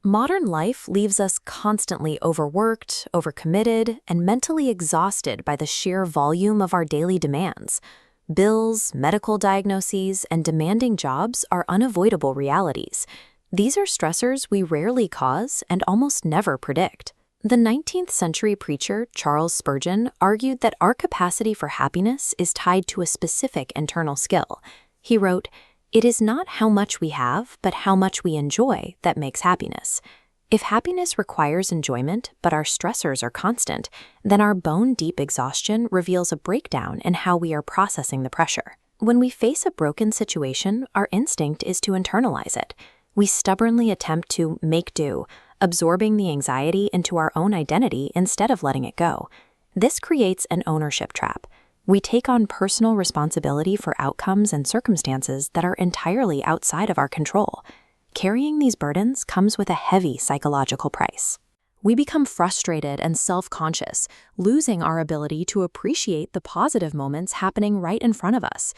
Modern life leaves us constantly overworked, overcommitted, and mentally exhausted by the sheer volume of our daily demands. Bills, medical diagnoses, and demanding jobs are unavoidable realities. These are stressors we rarely cause and almost never predict. The 19th century preacher Charles Spurgeon argued that our capacity for happiness is tied to a specific internal skill. He wrote, "It is not how much we have, but how much we enjoy that makes happiness." If happiness requires enjoyment, but our stressors are constant, then our bone-deep exhaustion reveals a breakdown in how we are processing the pressure. When we face a broken situation, our instinct is to internalize it. We stubbornly attempt to make do, absorbing the anxiety into our own identity instead of letting it go. This creates an ownership trap. We take on personal responsibility for outcomes and circumstances that are entirely outside of our control. Carrying these burdens comes with a heavy psychological price. We become frustrated and self-conscious, losing our ability to appreciate the positive moments happening right in front of us.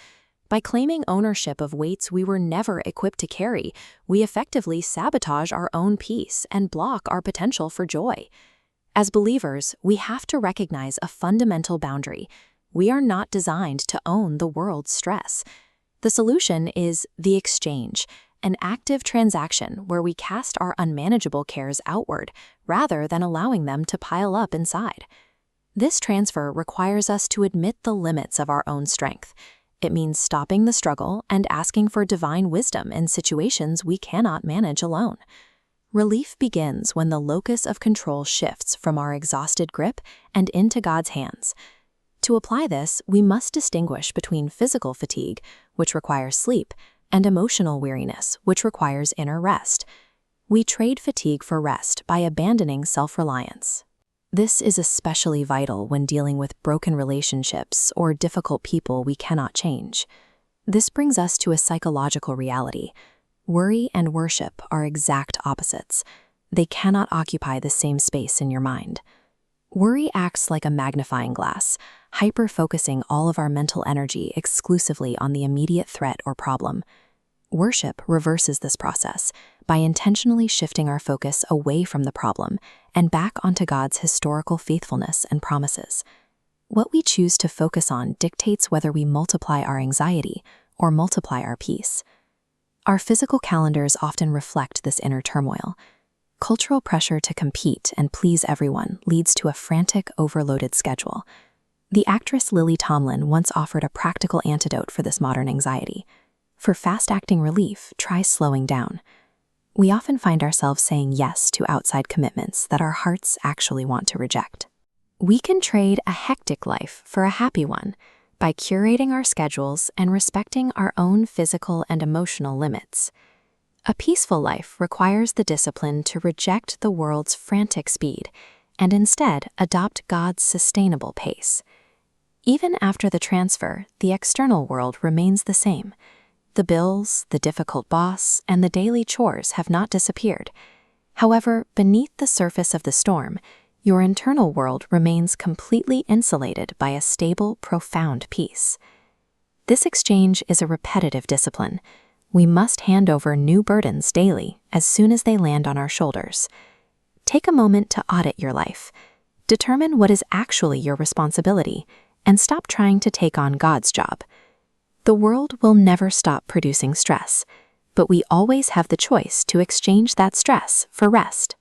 By claiming ownership of weights we were never equipped to carry, we effectively sabotage our own peace and block our potential for joy. As believers, we have to recognize a fundamental boundary. We are not designed to own the world's stress. The solution is the exchange, an active transaction where we cast our unmanageable cares outward rather than allowing them to pile up inside. This transfer requires us to admit the limits of our own strength. It means stopping the struggle and asking for divine wisdom in situations we cannot manage alone. Relief begins when the locus of control shifts from our exhausted grip and into God's hands. To apply this, we must distinguish between physical fatigue, which requires sleep, and emotional weariness, which requires inner rest. We trade fatigue for rest by abandoning self-reliance. This is especially vital when dealing with broken relationships or difficult people we cannot change. This brings us to a psychological reality. Worry and worship are exact opposites. They cannot occupy the same space in your mind. Worry acts like a magnifying glass, hyper-focusing all of our mental energy exclusively on the immediate threat or problem. Worship reverses this process by intentionally shifting our focus away from the problem and back onto God's historical faithfulness and promises. What we choose to focus on dictates whether we multiply our anxiety or multiply our peace. Our physical calendars often reflect this inner turmoil. Cultural pressure to compete and please everyone leads to a frantic, overloaded schedule. The actress Lily Tomlin once offered a practical antidote for this modern anxiety. For fast-acting relief, try slowing down. We often find ourselves saying yes to outside commitments that our hearts actually want to reject. We can trade a hectic life for a happy one by curating our schedules and respecting our own physical and emotional limits. A peaceful life requires the discipline to reject the world's frantic speed and instead adopt God's sustainable pace. Even after the transfer, the external world remains the same. The bills, the difficult boss, and the daily chores have not disappeared. However, beneath the surface of the storm, your internal world remains completely insulated by a stable, profound peace. This exchange is a repetitive discipline. We must hand over new burdens daily as soon as they land on our shoulders. Take a moment to audit your life. Determine what is actually your responsibility and stop trying to take on God's job. The world will never stop producing stress, but we always have the choice to exchange that stress for rest.